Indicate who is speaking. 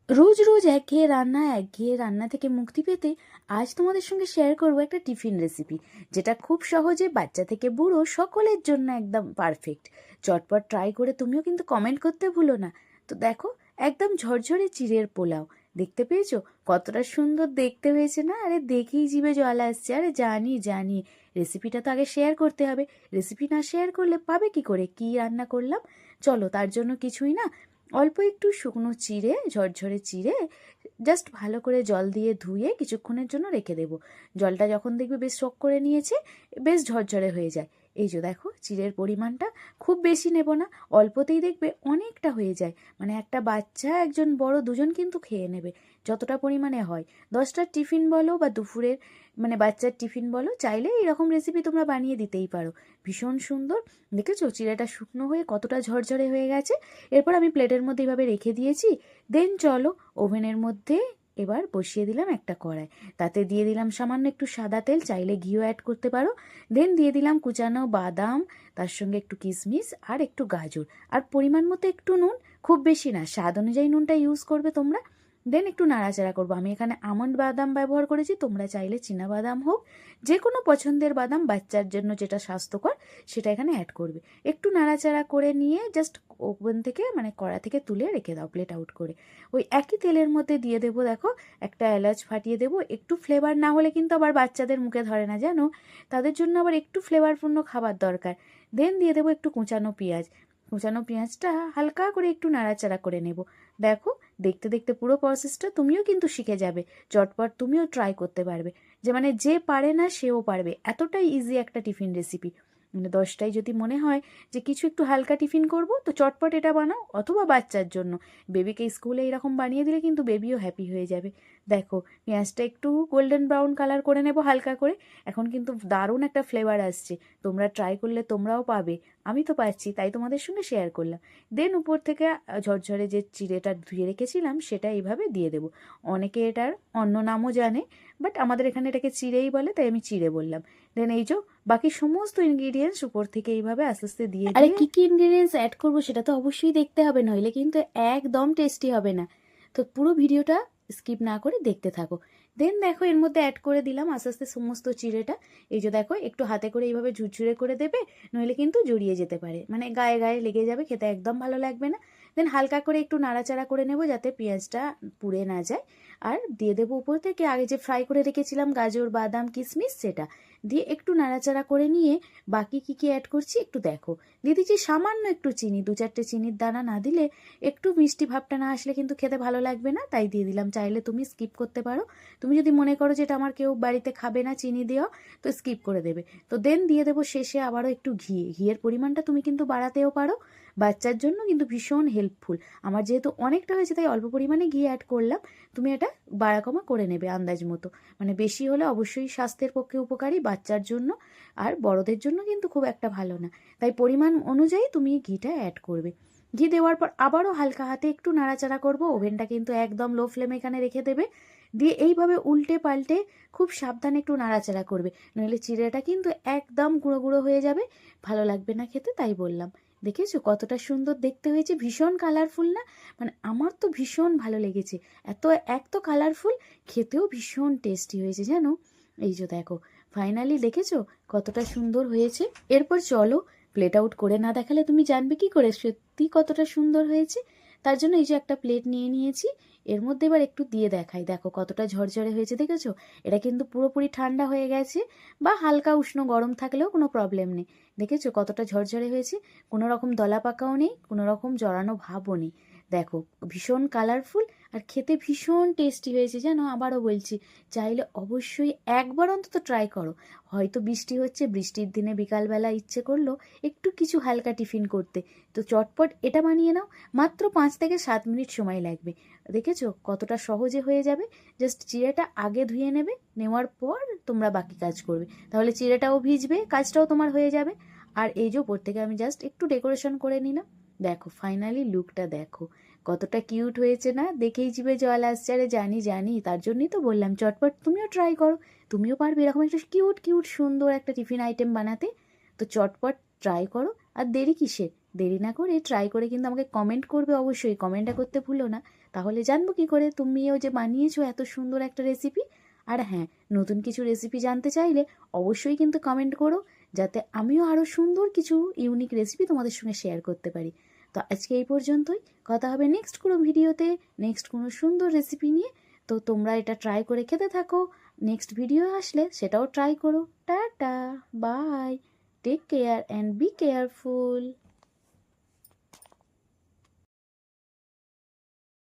Speaker 1: রোজ রোজ একঘেয়ে রান্না থেকে মুক্তি পেতে আজ তোমাদের সঙ্গে শেয়ার করব একটা টিফিন রেসিপি, যেটা খুব সহজে বাচ্চা থেকে বুড়ো সকলের জন্য একদম পারফেক্ট। চটপট ট্রাই করে তুমিও কিন্তু কমেন্ট করতে ভুলো না। তো দেখো, একদম ঝরঝরে চিড়ের পোলাও। দেখতে পেয়েছো কতটা সুন্দর দেখতে হয়েছে না? আরে দেখেই জিভে জল আসছে। আরে জানি জানি, রেসিপিটা তো আগে শেয়ার করতে হবে। রেসিপি না শেয়ার করলে পাবে কি করে কি রান্না করলাম? চলো, তার জন্য কিছুই না, অল্প একটু শুকনো চিড়ে, ঝরঝরে চিড়ে জাস্ট ভালো করে জল দিয়ে ধুয়ে কিছুক্ষণের জন্য রেখে দেবো। জলটা যখন দেখবে বেশ শোক করে নিয়েছে, বেশ ঝরঝরে হয়ে যায়। এই যে দেখো, চিড়ের পরিমাণটা খুব বেশি নেব না, অল্পতেই দেখবে অনেকটা হয়ে যায়। মানে একটা বাচ্চা, একজন বড়, দুজন কিন্তু খেয়ে নেবে যতটা পরিমাণে হয়। 10টার টিফিন বলো বা দুপুরের মানে বাচ্চার টিফিন বলো, চাইলে এরকম রেসিপি তোমরা বানিয়ে দিতেই পারো। ভীষণ সুন্দর। দেখেছো চিড়েটা শুকনো হয়ে কতটা ঝরঝরে হয়ে গেছে? এরপর আমি প্লেটের মধ্যে এভাবে রেখে দিয়েছি। দেন চলো, ওভেনের মধ্যে এবার বসিয়ে দিলাম একটা কড়াই। তাতে দিয়ে দিলাম সামান্য একটু সাদা তেল, চাইলে ঘিও অ্যাড করতে পারো। দেন দিয়ে দিলাম কুচানো বাদাম, তার সঙ্গে একটু কিশমিশ আর একটু গাজর, আর পরিমাণ মতো একটু নুন, খুব বেশি না, স্বাদ অনুযায়ী নুনটা ইউজ করবে তোমরা। দেন একটু নাড়াচাড়া করবো। আমি এখানে আমন্ড বাদাম ব্যবহার করেছি, তোমরা চাইলে চীনা বাদাম হোক, যে কোনো পছন্দের বাদাম, বাচ্চার জন্য যেটা স্বাস্থ্যকর সেটা এখানে অ্যাড করবে। একটু নাড়াচাড়া করে নিয়ে জাস্ট ওভেন থেকে মানে কড়া থেকে তুলে রেখে দাও প্লেট আউট করে। ওই একই তেলের মধ্যে দিয়ে দেবো, দেখো, একটা এলাচ ফাটিয়ে দেবো। একটু ফ্লেভার না হলে কিন্তু আবার বাচ্চাদের মুখে ধরে না, জানো, তাদের জন্য আবার একটু ফ্লেভারপূর্ণ খাবার দরকার। দেন দিয়ে দেবো একটু কুচানো পেঁয়াজ। কুচানো পেঁয়াজটা হালকা করে একটু নাড়াচাড়া করে নেব। দেখো, দেখতে দেখতে পুরো প্রসেসটা তুমিও কিন্তু শিখে যাবে। চটপট তুমিও ট্রাই করতে পারবে। যে মানে যে পারে না সেও পারবে, এতটাই ইজি একটা টিফিন রেসিপি। মানে 10টায় যদি মনে হয় যে কিছু একটু হালকা টিফিন করব, তো চটপট এটা বানাও। অথবা বাচ্চার জন্য, বেবিকে স্কুলে এরকম বানিয়ে দিলে কিন্তু বেবিও হ্যাপি হয়ে যাবে। দেখো, পেঁয়াজটা একটু গোল্ডেন ব্রাউন কালার করে নেব হালকা করে। এখন কিন্তু দারুণ একটা ফ্লেভার আসছে। তোমরা ট্রাই করলে তোমরাও পাবে। আমি তো পাচ্ছি, তাই তোমাদের সঙ্গে শেয়ার করলাম। দেন উপর থেকে ঝরঝরে যে চিড়েটা ধুয়ে রেখেছিলাম সেটা এইভাবে দিয়ে দেবো। অনেকে এটার অন্য নামও জানে, বাট আমাদের এখানে এটাকে চিড়েই বলে, তাই আমি চিড়ে বললাম। দেন এই যে বাকি সমস্ত ইনগ্রিডিয়েন্টস উপর থেকে এইভাবে আস্তে আস্তে দিয়ে আরে কি কি ইনগ্রিডিয়েন্টস অ্যাড করবো সেটা তো অবশ্যই দেখতে হবে, নইলে কিন্তু একদম টেস্টি হবে না। তো পুরো ভিডিওটা স্কিপ না করে দেখতে থাকো। দেন দেখো, এর মধ্যে অ্যাড করে দিলাম আস্তে আস্তে সমস্ত চিড়েটা। এই যে দেখো, একটু হাতে করে এইভাবে ঝুরঝুরে করে দেবে, নইলে কিন্তু জড়িয়ে যেতে পারে, মানে গায়ে গায়ে লেগে যাবে, খেতে একদম ভালো লাগবে না। দেন হালকা করে একটু নাড়াচাড়া করে নেব যাতে পেঁয়াজটা পুড়ে না যায়। আর দিয়ে দেবো উপর থেকে আগে যে ফ্রাই করে রেখেছিলাম গাজর, বাদাম, কিশমিশ, সেটা দিয়ে একটু নাড়াচাড়া করে নিয়ে বাকি কি কি অ্যাড করছি একটু দেখো। দিয়ে দিচ্ছি সামান্য একটু চিনি, 2-4টে চিনির দানা না দিলে একটু মিষ্টি ভাবটা না আসলে কিন্তু খেতে ভালো লাগবে না, তাই দিয়ে দিলাম। চাইলে তুমি স্কিপ করতে পারো। তুমি যদি মনে করো যে এটা আমার কেউ বাড়িতে খাবে না চিনি দেওয়া, তো স্কিপ করে দেবে। তো দেন দিয়ে দেবো শেষে আবারও একটু ঘিয়ের পরিমাণটা তুমি কিন্তু বাড়াতেও পারো। বাচ্চার জন্য কিন্তু ভীষণ হেল্পফুল। আমার যেহেতু অনেকটা হয়েছে তাই অল্প পরিমাণে ঘি অ্যাড করলাম। তুমি এটা বাড়া কমা করে নেবে আন্দাজ মতো। মানে বেশি হলে অবশ্যই স্বাস্থ্যের পক্ষে উপকারী, বাচ্চার জন্য আর বড়দের জন্য কিন্তু খুব একটা ভালো না। তাই পরিমাণ অনুযায়ী তুমি ঘিটা অ্যাড করবে। ঘি দেওয়ার পর আবারও হালকা হাতে একটু নাড়াচাড়া করব। ওভেনটা কিন্তু একদম লো ফ্লেমে এখানে রেখে দেবে। দিয়ে এইভাবে উল্টে পাল্টে খুব সাবধানে একটু নাড়াচাড়া করবে, নইলে চিড়েটা কিন্তু একদম গুঁড়ো গুঁড়ো হয়ে যাবে, ভালো লাগবে না খেতে, তাই বললাম। দেখেছো কতটা সুন্দর দেখতে হয়েছে? ভীষণ কালারফুল না? মানে আমার তো ভীষণ ভালো লেগেছে। এক তো কালারফুল, খেতেও ভীষণ টেস্টি হয়েছে জানো। এই যে দেখো, ফাইনালি দেখেছো কতটা সুন্দর হয়েছে? এরপর চলো, প্লেট আউট করে না দেখালে তুমি জানবে কি করে সত্যি কতটা সুন্দর হয়েছে? তার জন্য এই যে একটা প্লেট নিয়ে নিয়েছি, এর মধ্যে এবার একটু দিয়ে দেখাই। দেখো কতটা ঝরঝরে হয়েছে, দেখেছো? এটা কিন্তু পুরোপুরি ঠান্ডা হয়ে গেছে, বা হালকা উষ্ণ গরম থাকলেও কোনো প্রবলেম নেই। দেখেছো কতটা ঝরঝরে হয়েছে? কোনো রকম দলা পাকাও নেই, কোনো রকম জড়ানো ভাবও নেই। দেখো, ভীষণ কালারফুল আর খেতে ভীষণ টেস্টি হয়েছে জানো। আবারও বলছি, চাইলে অবশ্যই একবার অন্তত ট্রাই করো। হয়তো বৃষ্টি হচ্ছে, বৃষ্টির দিনে বিকালবেলা ইচ্ছে করলো একটু কিছু হালকা টিফিন করতে, তো চটপট এটা বানিয়ে নাও। মাত্র 5 থেকে 7 মিনিট সময় লাগবে। দেখেছো কতটা সহজে হয়ে যাবে? জাস্ট চিড়েটা আগে ধুয়ে নেবে, নেওয়ার পর তোমরা বাকি কাজ করবে, তাহলে চিড়েটাও ভিজবে, কাজটাও তোমার হয়ে যাবে। আর এই যে উপর থেকে আমি জাস্ট একটু ডেকোরেশন করে নিলাম। দেখো ফাইনালি লুকটা দেখো, কতটা কিউট হয়েছে না? দেখেই জিভে জল আসছে। আরে জানি জানি, তার জন্যই তো বললাম চটপট তুমিও ট্রাই করো। তুমিও পারবে এরকম একটা কিউট কিউট সুন্দর একটা টিফিন আইটেম বানাতে। তো চটপট ট্রাই করো। আর দেরি কিসের? দেরি না করে ট্রাই করে কিন্তু আমাকে কমেন্ট করবে, অবশ্যই কমেন্টটা করতে ভুলো না। তাহলে জানবো কি করে তুমিও যে বানিয়েছো এত সুন্দর একটা রেসিপি। আর হ্যাঁ, নতুন কিছু রেসিপি জানতে চাইলে অবশ্যই কিন্তু কমেন্ট করো, যাতে আমিও আরও সুন্দর কিছু ইউনিক রেসিপি তোমাদের সঙ্গে শেয়ার করতে পারি। তো আজকে এই পর্যন্তই, কথা হবে নেক্সট কোনো ভিডিওতে, নেক্সট কোনো সুন্দর রেসিপি নিয়ে। তো তোমরা এটা ট্রাই করে খেতে থাকো, নেক্সট ভিডিও আসলে সেটাও ট্রাই করো। Tata, bye, take care and be careful.